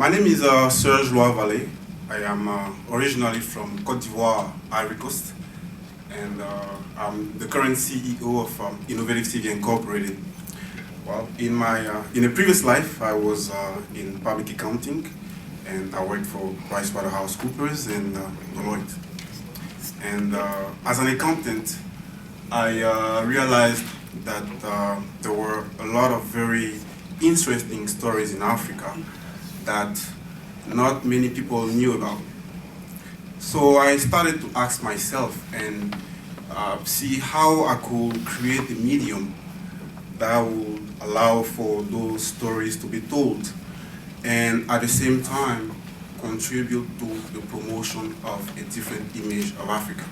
My name is Serge Vallet. I am originally from Côte d'Ivoire, Ivory Coast, and I'm the current CEO of InnovativeTV Incorporated. Well, in a previous life, I was in public accounting, and I worked for PricewaterhouseCoopers and Deloitte. And as an accountant, I realized that there were a lot of very interesting stories in Africa that not many people knew about. So I started to ask myself and see how I could create a medium that would allow for those stories to be told and at the same time contribute to the promotion of a different image of Africa.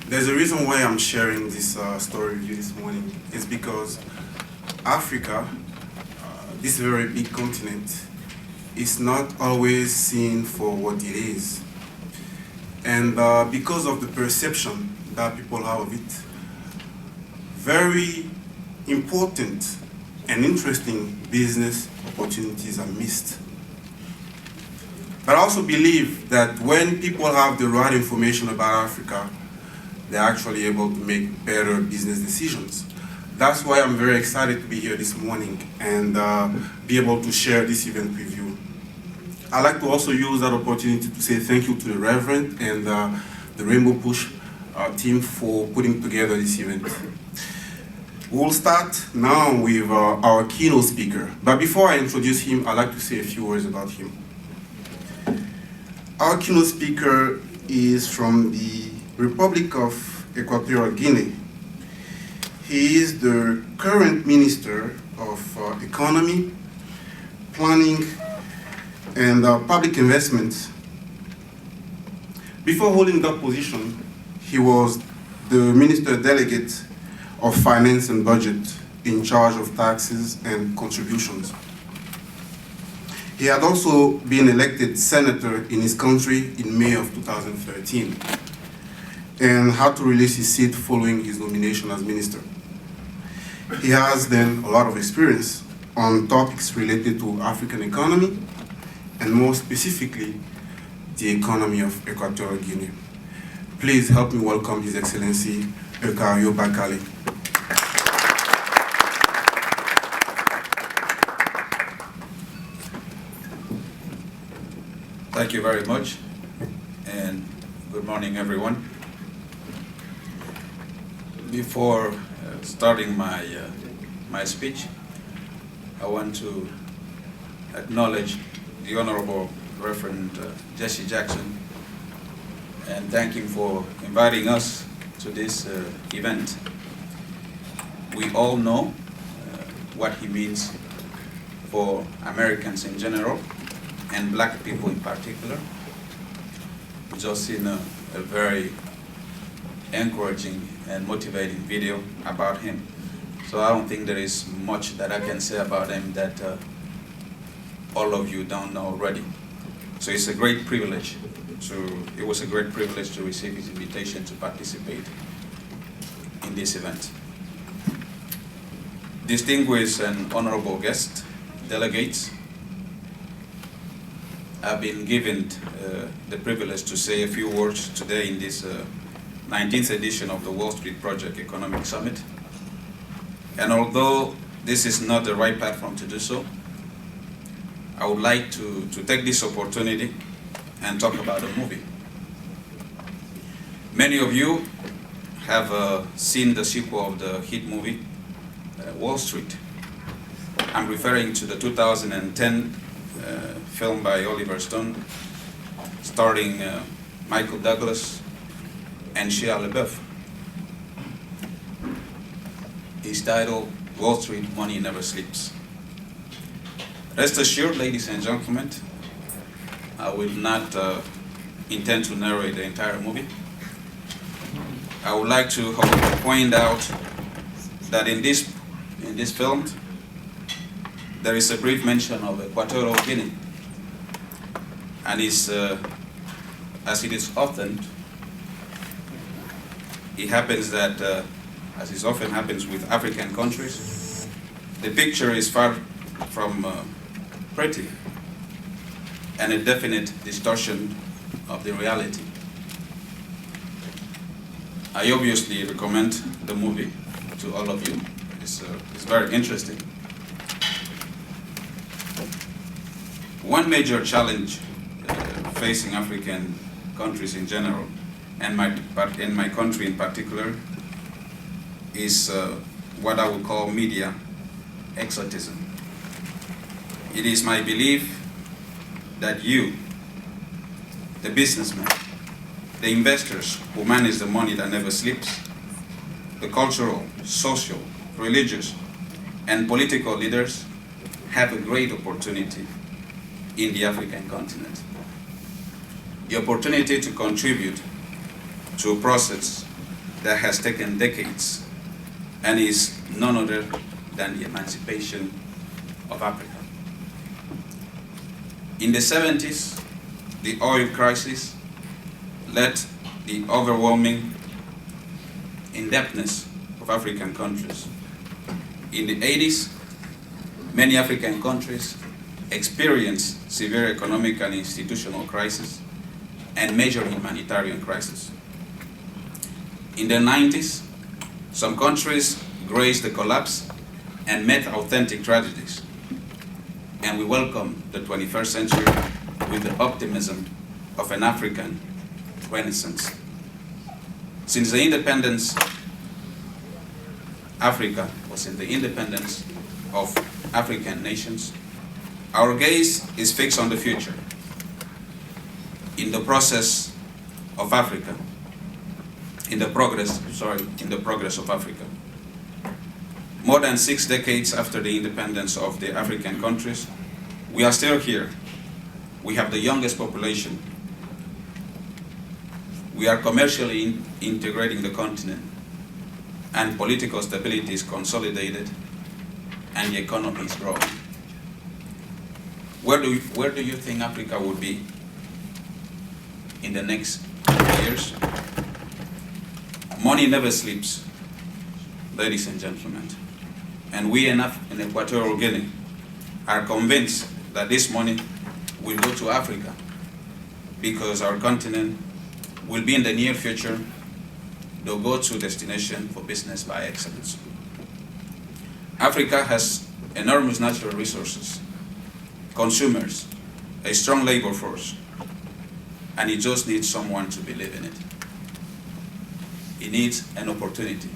There's a reason why I'm sharing this story with you this morning. It's because Africa, this very big continent, is not always seen for what it is. And because of the perception that people have of it, very important and interesting business opportunities are missed. But I also believe that when people have the right information about Africa, they're actually able to make better business decisions. That's why I'm very excited to be here this morning and be able to share this event with you. I'd like to also use that opportunity to say thank you to the Reverend and the Rainbow Push team for putting together this event. We'll start now with our keynote speaker. But before I introduce him, I'd like to say a few words about him. Our keynote speaker is from the Republic of Equatorial Guinea. He is the current Minister of Economy, Planning, and Public Investments. Before holding that position, he was the Minister Delegate of Finance and Budget in charge of taxes and contributions. He had also been elected senator in his country in May of 2013 and had to release his seat following his nomination as minister. He has then a lot of experience on topics related to African economy and more specifically, the economy of Equatorial Guinea. Please help me welcome His Excellency Eucatio Bakale. Thank you very much, and good morning, everyone. Before starting my speech, I want to acknowledge the Honorable Reverend Jesse Jackson and thank him for inviting us to this event. We all know what he means for Americans in general and black people in particular. We just seen a very encouraging and motivating video about him. So I don't think there is much that I can say about him that all of you don't know already. So it's a great privilege it was a great privilege to receive his invitation to participate in this event. Distinguished and honorable guests, delegates, I've been given the privilege to say a few words today in this 19th edition of the Wall Street Project Economic Summit. And although this is not the right platform to do so, I would like to take this opportunity and talk about a movie. Many of you have seen the sequel of the hit movie, Wall Street. I'm referring to the 2010 film by Oliver Stone, starring Michael Douglas and Shia LaBeouf. It's titled Wall Street, Money Never Sleeps. Rest assured, ladies and gentlemen, I will not intend to narrate the entire movie. I would like to point out that in this film, there is a brief mention of Equatorial Guinea. And as it is often, it happens that, as is often happens with African countries, the picture is far from pretty. and a definite distortion of the reality. I obviously recommend the movie to all of you. It's very interesting. One major challenge facing African countries in general, and in my country in particular, is what I would call media exotism. It is my belief that you, the businessmen, the investors who manage the money that never sleeps, the cultural, social, religious, and political leaders have a great opportunity in the African continent. The opportunity to contribute to a process that has taken decades and is none other than the emancipation of Africa. In the 70s, the oil crisis led the overwhelming indebtedness of African countries. In the 80s, many African countries experienced severe economic and institutional crisis and major humanitarian crisis. In the 90s, some countries graced the collapse and met authentic tragedies. And we welcome the 21st century with the optimism of an African Renaissance. Since the independence, Africa was in the independence of African nations, our gaze is fixed on the future. In the process of Africa, in the progress of Africa. More than 6 decades after the independence of the African countries, we are still here. We have the youngest population. We are commercially integrating the continent, and political stability is consolidated, and the economy is growing. Where do you think Africa would be in the next years? Money never sleeps, ladies and gentlemen. And we in Equatorial Guinea are convinced that this money will go to Africa because our continent will be in the near future the go-to destination for business by excellence. Africa has enormous natural resources, consumers, a strong labor force, and it just needs someone to believe in it. It needs an opportunity.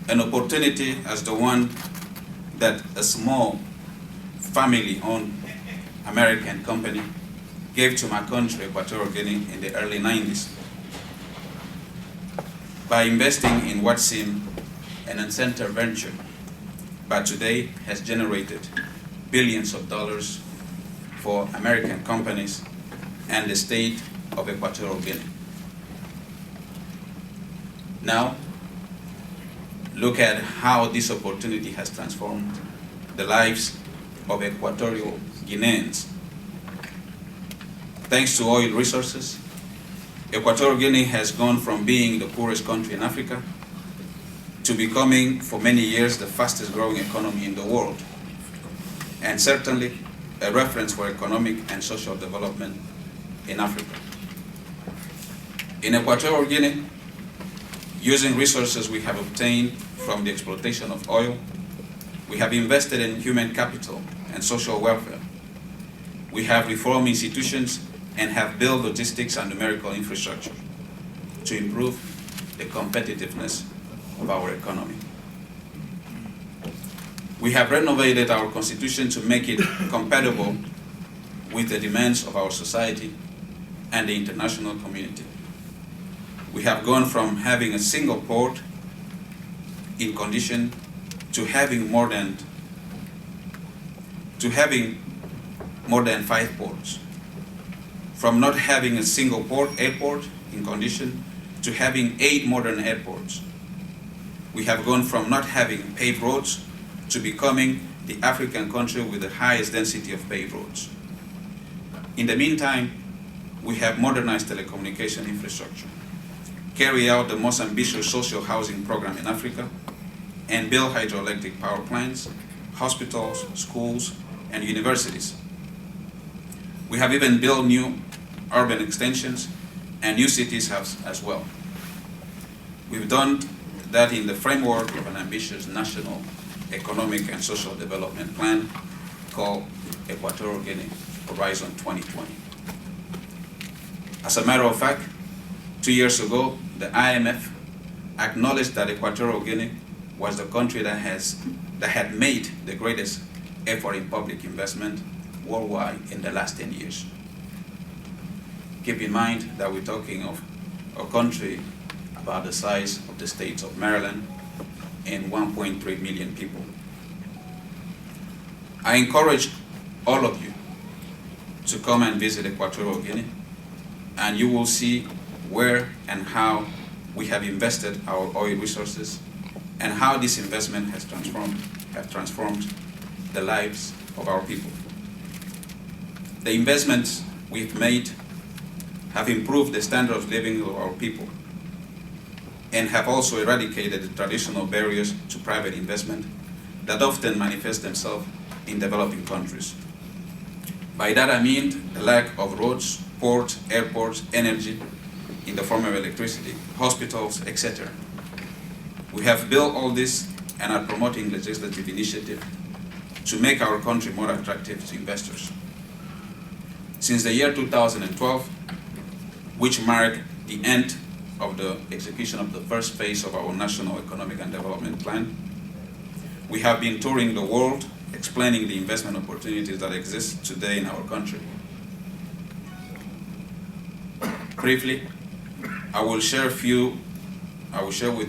An opportunity as the one that a small family-owned American company gave to my country, Equatorial Guinea, in the early 90s. By investing in what seemed an uncensored venture, but today has generated billions of dollars for American companies and the state of Equatorial Guinea. Now, look at how this opportunity has transformed the lives of Equatorial Guineans. Thanks to oil resources, Equatorial Guinea has gone from being the poorest country in Africa to becoming, for many years, the fastest growing economy in the world, and certainly a reference for economic and social development in Africa. In Equatorial Guinea, using resources we have obtained from the exploitation of oil, we have invested in human capital and social welfare. We have reformed institutions and have built logistics and numerical infrastructure to improve the competitiveness of our economy. We have renovated our constitution to make it compatible with the demands of our society and the international community. We have gone from having a single port in condition to having more than 5 ports. From not having a single airport in condition to having 8 modern airports. We have gone from not having paved roads to becoming the African country with the highest density of paved roads. In the meantime, we have modernized telecommunication infrastructure, carry out the most ambitious social housing program in Africa, and build hydroelectric power plants, hospitals, schools, and universities We have even built new urban extensions and new cities as well. We've done that in the framework of an ambitious national economic and social development plan called Equatorial Guinea Horizon 2020. As a matter of fact, 2 years ago, the IMF acknowledged that Equatorial Guinea was the country that had made the greatest effort in public investment worldwide in the last 10 years. Keep in mind that we're talking of a country about the size of the states of Maryland and 1.3 million people. I encourage all of you to come and visit Equatorial Guinea, and you will see where and how we have invested our oil resources and how this investment has transformed the lives of our people. The investments we've made have improved the standard of living of our people and have also eradicated the traditional barriers to private investment that often manifest themselves in developing countries. By that I mean the lack of roads, ports, airports, energy in the form of electricity, hospitals, etc. We have built all this and are promoting legislative initiative to make our country more attractive to investors. Since the year 2012, which marked the end of the execution of the first phase of our National Economic and Development Plan, we have been touring the world explaining the investment opportunities that exist today in our country. Briefly, I will share with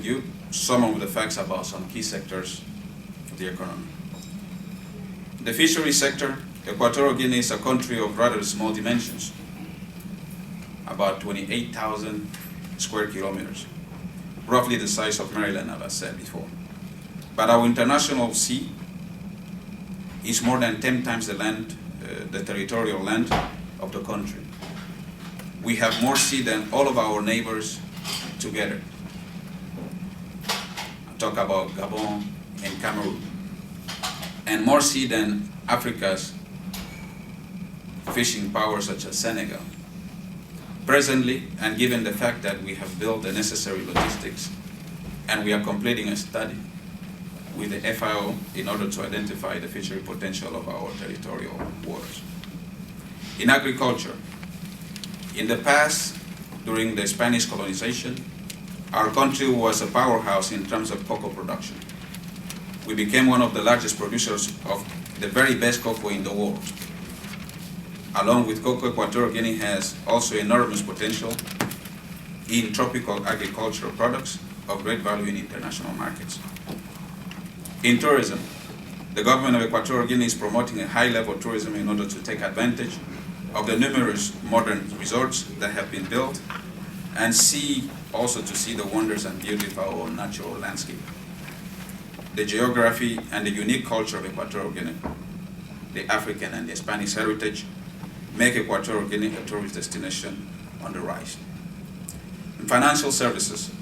you some of the facts about some key sectors of the economy. The fishery sector, Equatorial Guinea is a country of rather small dimensions, about 28,000 square kilometers, roughly the size of Maryland, as I said before. But our international sea is more than 10 times the territorial land of the country. We have more sea than all of our neighbors together. I talk about Gabon and Cameroon. And more sea than Africa's fishing powers such as Senegal. Presently, and given the fact that we have built the necessary logistics and we are completing a study with the FIO in order to identify the fishery potential of our territorial waters. In agriculture, in the past, during the Spanish colonization, our country was a powerhouse in terms of cocoa production. We became one of the largest producers of the very best cocoa in the world. Along with cocoa, Equatorial Guinea has also enormous potential in tropical agricultural products of great value in international markets. In tourism, the government of Equatorial Guinea is promoting a high-level tourism in order to take advantage of the numerous modern resorts that have been built and also to see the wonders and beauty of our natural landscape. The geography and the unique culture of Equatorial Guinea, the African and the Spanish heritage, make Equatorial Guinea a tourist destination on the rise. In financial services,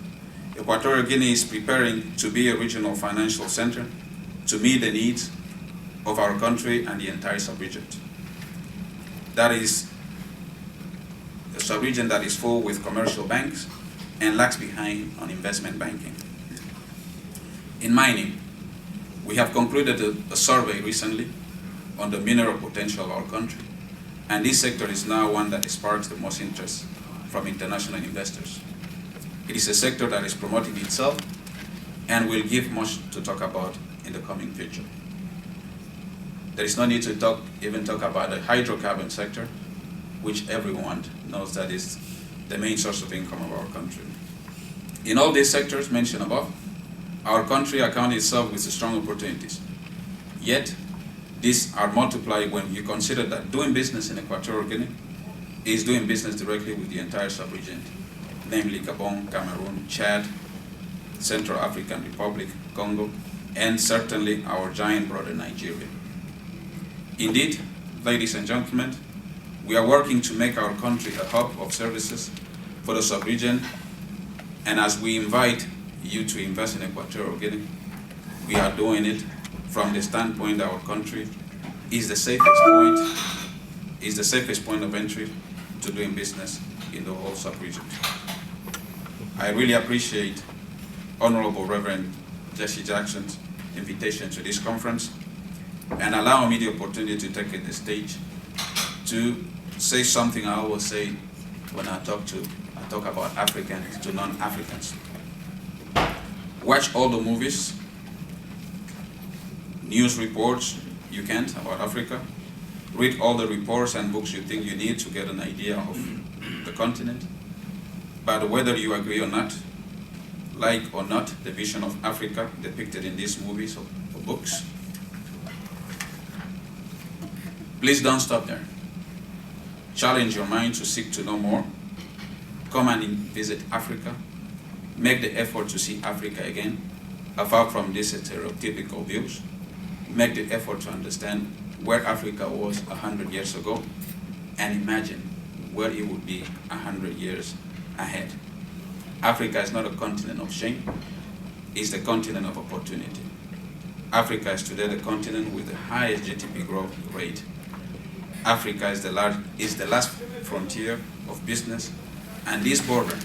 Equatorial Guinea is preparing to be a regional financial center to meet the needs of our country and the entire sub-region. That is a sub-region that is full with commercial banks and lags behind on investment banking. In mining, we have concluded a survey recently on the mineral potential of our country, and this sector is now one that sparks the most interest from international investors. It is a sector that is promoting itself and will give much to talk about in the coming future. There is no need to even talk about the hydrocarbon sector, which everyone knows that is the main source of income of our country. In all these sectors mentioned above, our country accounts itself with strong opportunities. Yet, these are multiplied when you consider that doing business in Equatorial Guinea is doing business directly with the entire sub-region, namely Gabon, Cameroon, Chad, Central African Republic, Congo, and certainly our giant brother Nigeria. Indeed, ladies and gentlemen, we are working to make our country a hub of services for the sub-region, and as we invite you to invest in Equatorial Guinea, we are doing it from the standpoint that our country is the safest point is the safest point of entry to doing business in the whole sub-region. I really appreciate Honorable Reverend Jesse Jackson's invitation to this conference and allow me the opportunity to take the stage to say something I always say when I talk about Africans to non-Africans. Watch all the movies, news reports you can about Africa. Read all the reports and books you think you need to get an idea of the continent. But whether you agree or not, like or not, the vision of Africa depicted in these movies or books, please don't stop there. Challenge your mind to seek to know more. Come and visit Africa. Make the effort to see Africa again, apart from these stereotypical views. Make the effort to understand where Africa was 100 years ago and imagine where it would be 100 years ahead. Africa is not a continent of shame, it's the continent of opportunity. Africa is today the continent with the highest GDP growth rate. Africa is the last frontier of business, and this border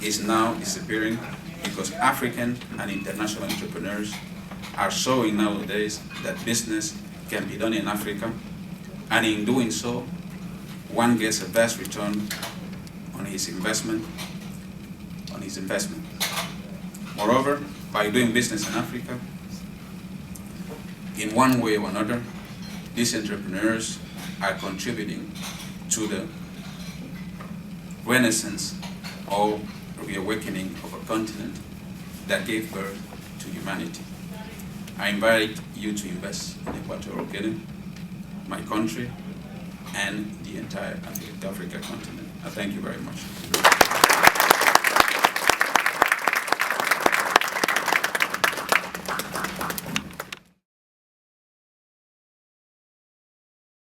is now disappearing because African and international entrepreneurs are showing nowadays that business can be done in Africa, and in doing so, one gets a vast return on his investment. Moreover, by doing business in Africa, in one way or another, these entrepreneurs are contributing to the renaissance or reawakening of a continent that gave birth to humanity. I invite you to invest in Equatorial Guinea, my country, and the entire Africa continent. I thank you very much.